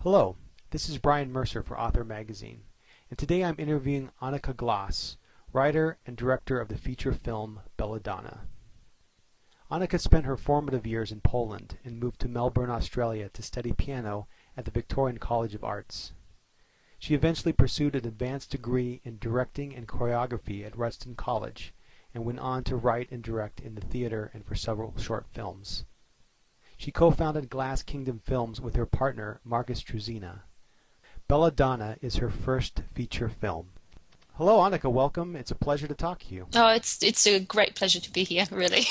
Hello, this is Brian Mercer for Author Magazine, and today I'm interviewing Annika Glac, writer and director of the feature film Belladonna. Annika spent her formative years in Poland and moved to Melbourne, Australia to study piano at the Victorian College of Arts. She eventually pursued an advanced degree in directing and choreography at Ruston College and went on to write and direct in the theater and for several short films. She co-founded Glass Kingdom Films with her partner, Marcus Truzina. Belladonna is her first feature film. Hello, Annika. Welcome. It's a pleasure to talk to you. Oh, it's a great pleasure to be here, really.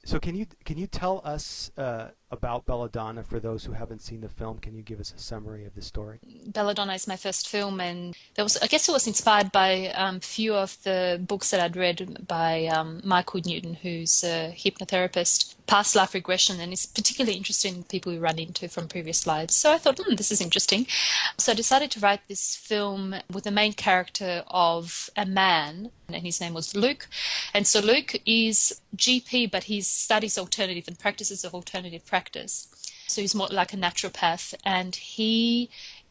So can you tell us about Belladonna for those who haven't seen the film? Can you give us a summary of the story? Belladonna is my first film, and I guess it was inspired by a few of the books that I'd read by Michael Newton, who's a hypnotherapist, past life regression, and is particularly interested in people we run into from previous lives. So I thought, this is interesting. So I decided to write this film with the main character of a man, and his name was Luke. And so Luke is GP, but he studies alternative and practices of alternative practice. So he's more like a naturopath, and he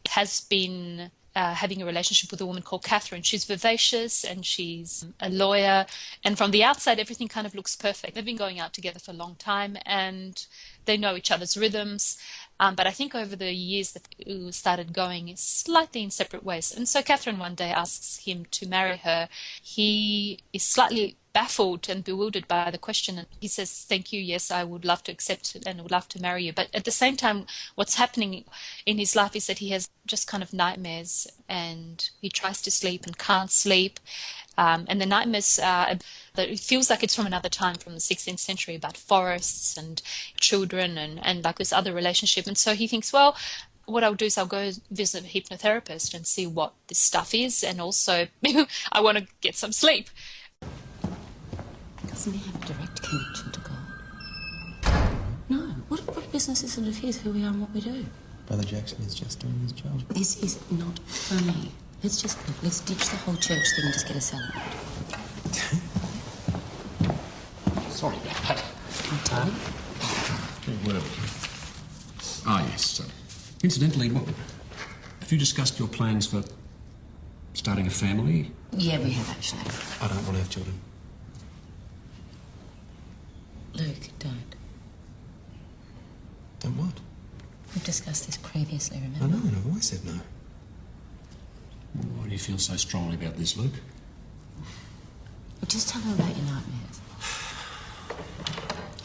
has been having a relationship with a woman called Catherine. She's vivacious and she's a lawyer, and from the outside everything kind of looks perfect. They've been going out together for a long time and they know each other's rhythms, but I think over the years that started going slightly in separate ways. And so Catherine one day asks him to marry her. He is slightly baffled and bewildered by the question, and he says, "Thank you, yes, I would love to accept it and would love to marry you." But at the same time, what's happening in his life is that he has just kind of nightmares, and he tries to sleep and can't sleep, and the nightmares that it feels like it's from another time, from the 16th century, about forests and children and like this other relationship. And so he thinks, well, what I'll do is I'll go visit a hypnotherapist and see what this stuff is, and also I want to get some sleep. Doesn't he have a direct connection to God? No. What business is it of his who we are and what we do? Brother Jackson is just doing his job. This is not funny. Let's ditch the whole church thing and just get a salad. Sorry about that. I'm telling. Well. Yes. Incidentally, have you discussed your plans for starting a family? Yeah, we have actually. I don't want to have children. Luke, don't. Don't what? We've discussed this previously, remember? I know, and I've always said no. Why do you feel so strongly about this, Luke? Well, just tell him about your nightmares.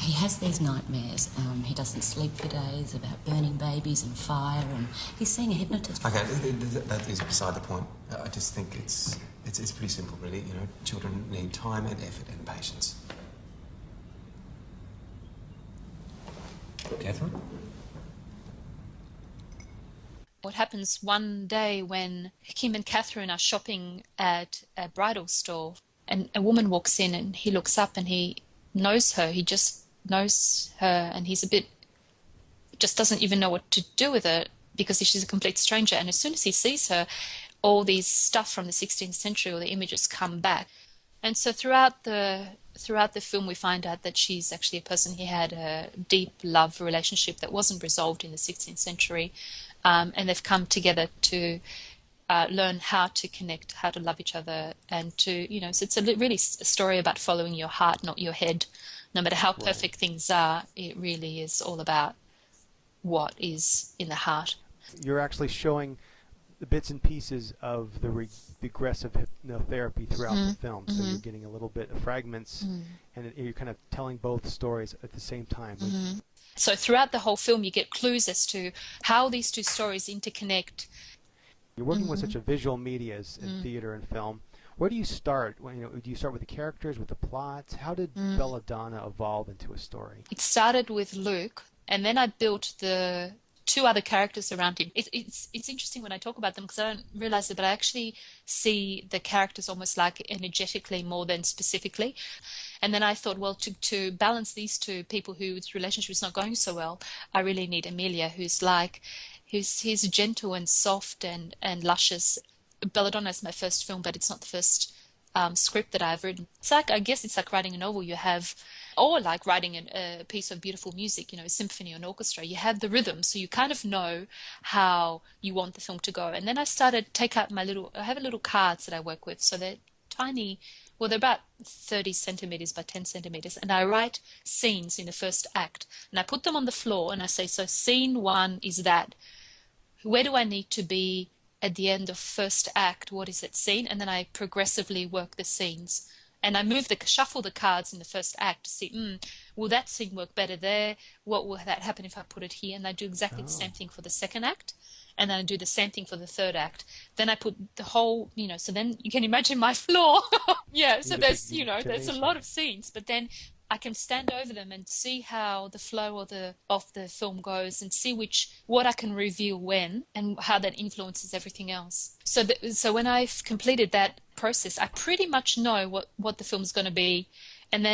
He has these nightmares. He doesn't sleep for days, about burning babies and fire, and he's seeing a hypnotist. Okay, that is beside the point. I just think it's pretty simple, really. You know, children need time and effort and patience. Catherine? What happens one day when Kim and Catherine are shopping at a bridal store, and a woman walks in and he looks up and he knows her. He just knows her, and he's just doesn't even know what to do with her because she's a complete stranger. And as soon as he sees her, all these stuff from the 16th century, or the images, come back. And so throughout the film, we find out that she's actually a person he had a deep love relationship that wasn't resolved in the 16th century, and they've come together to learn how to connect, how to love each other, and to, so it's really a story about following your heart, not your head. No matter how perfect things are, it really is all about what is in the heart. You're actually showing the bits and pieces of the regressive hypnotherapy throughout the film. So you're getting a little bit of fragments, and you're kind of telling both stories at the same time. So throughout the whole film, you get clues as to how these two stories interconnect. You're working with such a visual media as in theater and film. Where do you start? Do you start with the characters, with the plots? How did Belladonna evolve into a story? It started with Luke, and then I built the two other characters around him. It's interesting when I talk about them because I don't realize it, but I actually see the characters almost like energetically more than specifically. And then I thought, well, to balance these two people whose relationship is not going so well, I really need Amelia, who's gentle and soft and luscious. Belladonna is my first film, but it's not the first script that I've written. It's like, I guess it's like writing a novel. You have, or like writing a piece of beautiful music, a symphony or an orchestra. You have the rhythm, so you kind of know how you want the film to go. And then I started take out I have little cards that I work with, so they're tiny. Well, they're about 30 centimeters by 10 centimeters, and I write scenes in the first act, and I put them on the floor, and I say, so scene 1 is that. Where do I need to be at the end of first act? What is that scene? And then I progressively work the scenes. And I shuffle the cards in the first act to see, will that scene work better there? What will that happen if I put it here? And I do exactly the same thing for the second act. And then I do the same thing for the third act. Then I put the whole, so then you can imagine my floor. Yeah, so there's, there's a lot of scenes, but then I can stand over them and see how the flow of the film goes, and see what I can reveal when, and how that influences everything else. So when I've completed that process, I pretty much know what the film's going to be, and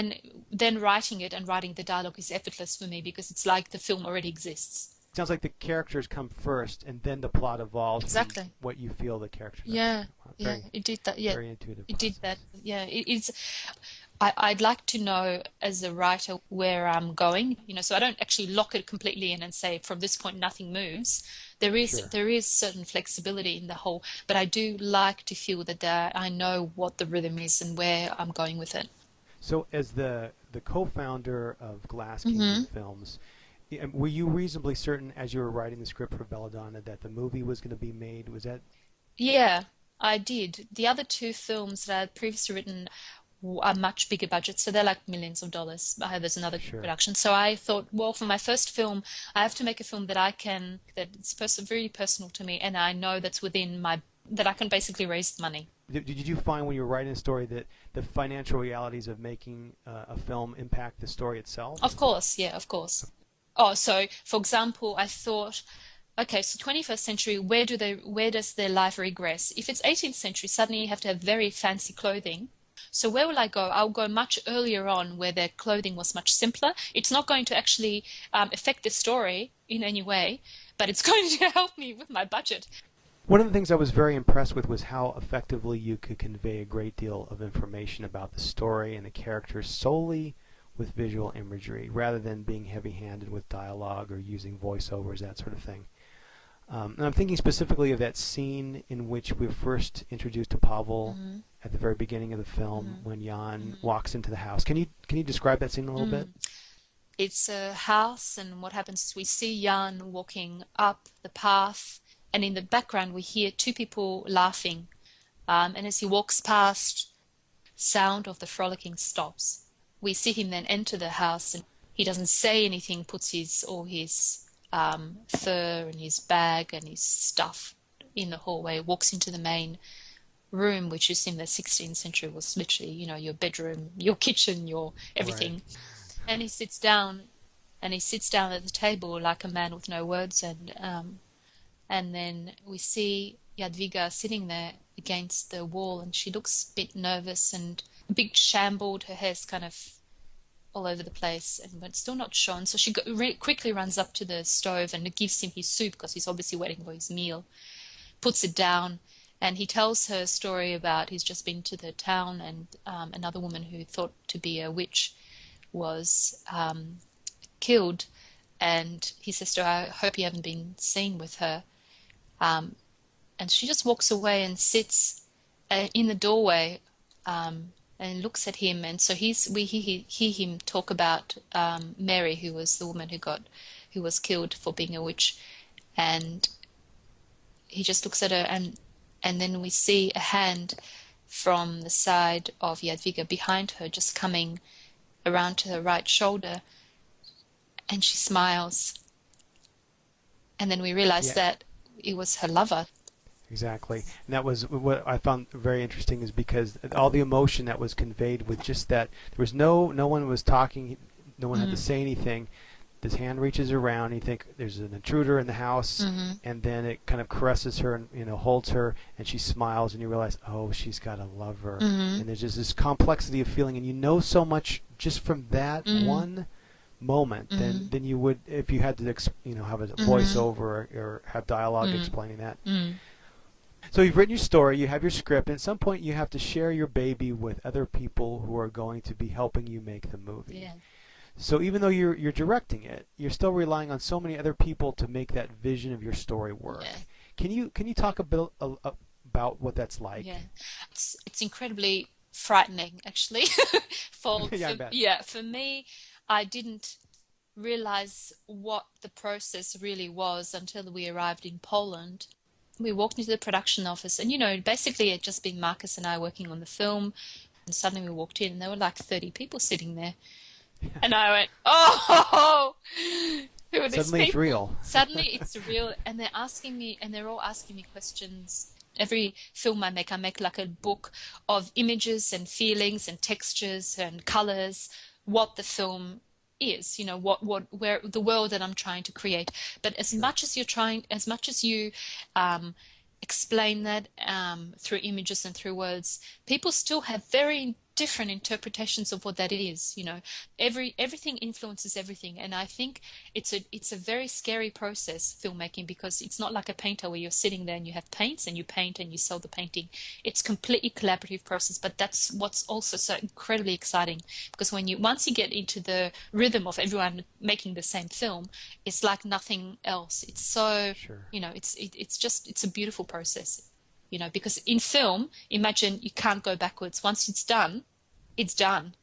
then writing it and writing the dialogue is effortless for me, because it's like the film already exists. Sounds like the characters come first, and then the plot evolves. Exactly. From what you feel the characters. Yeah, are. It did that. Yeah, very intuitive. It did that. Yeah, it's. I'd like to know as a writer where I'm going. So I don't actually lock it completely in and say from this point nothing moves. There is certain flexibility in the whole, but I do like to feel that I know what the rhythm is and where I'm going with it. So, as the co-founder of Glass Kingdom Films, were you reasonably certain as you were writing the script for Belladonna that the movie was going to be made? Was that? Yeah, I did. The other 2 films that I had previously written are much bigger budgets, so they're like millions of dollars. There's another production. So I thought, well, for my first film, I have to make a film that it's very personal to me, and I know that's that I can basically raise money. Did you find when you were writing a story that the financial realities of making a film impact the story itself? Of course, yeah, of course. Oh, so for example, I thought, okay, so 21st century, where does their life regress? If it's 18th century, suddenly you have to have very fancy clothing. So where will I go? I'll go much earlier on, where their clothing was much simpler. It's not going to actually affect the story in any way, but it's going to help me with my budget. One of the things I was very impressed with was how effectively you could convey a great deal of information about the story and the characters solely with visual imagery, rather than being heavy-handed with dialogue or using voiceovers, that sort of thing. And I'm thinking specifically of that scene in which we're first introduced to Pavel at the very beginning of the film, when Jan walks into the house. Can you describe that scene a little bit? It's a house, and what happens is we see Jan walking up the path, and in the background we hear 2 people laughing. And as he walks past, sound of the frolicking stops. We see him then enter the house, and he doesn't say anything, puts all his fur and his bag and his stuff in the hallway, walks into the main room, which is in the 16th century, was literally, your bedroom, your kitchen, your everything. Right. And he sits down at the table like a man with no words, and then we see Jadwiga sitting there against the wall, and she looks a bit nervous and a bit shambled. Her hair's kind of all over the place, but it's still not shone. So she quickly runs up to the stove and gives him his soup, because he's obviously waiting for his meal, puts it down, and he tells her a story about he's just been to the town, and another woman who thought to be a witch was killed, and he says to her, I hope you haven't been seen with her. And she just walks away and sits in the doorway and looks at him. And so we hear him talk about Mary, who was the woman who was killed for being a witch. And he just looks at her, and then we see a hand from the side of Jadwiga behind her, just coming around to her right shoulder, and she smiles. And then we realize that it was her lover. Exactly. And that was what I found very interesting, is because all the emotion that was conveyed with just that, there was no one was talking, no one had to say anything. This hand reaches around, and you think there's an intruder in the house, and then it kind of caresses her and holds her, and she smiles, and you realize, oh, she's got a lover. And there's just this complexity of feeling, and you know so much just from that one moment than you would if you had to have a voiceover or have dialogue explaining that. So you've written your story, you have your script, and at some point you have to share your baby with other people who are going to be helping you make the movie. Yeah. So even though you're directing it, you're still relying on so many other people to make that vision of your story work. Yeah. Can you talk a bit about what that's like? Yeah. It's incredibly frightening, actually. Yeah, I bet. Yeah, for me, I didn't realize what the process really was until we arrived in Poland. We walked into the production office, and basically it had just been Marcus and I working on the film, and suddenly we walked in, and there were like 30 people sitting there. And I went, oh, who are these Suddenly it's people? real. Suddenly it's real, and they're all asking me questions. Every film I make like a book of images and feelings and textures and colors, what the film is, where the world that I'm trying to create. But as much as you explain that through images and through words, people still have very different interpretations of what that is. Everything influences everything, and I think it's a very scary process, filmmaking, because it's not like a painter where you're sitting there and you have paints and you paint and you sell the painting. It's completely collaborative process, but that's what's also so incredibly exciting, because once you get into the rhythm of everyone making the same film, it's like nothing else. It's so Sure. it's a beautiful process. Because in film, imagine you can't go backwards. Once it's done, it's done.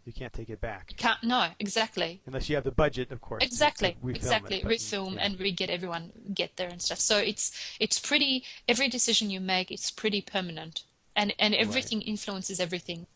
You can't take it back. You can't. No, exactly. Unless you have the budget, of course. Exactly. To refilm Exactly. it, but, Refilm yeah. and re-get everyone get there and stuff. So it's pretty. Every decision you make, it's pretty permanent, and everything influences everything.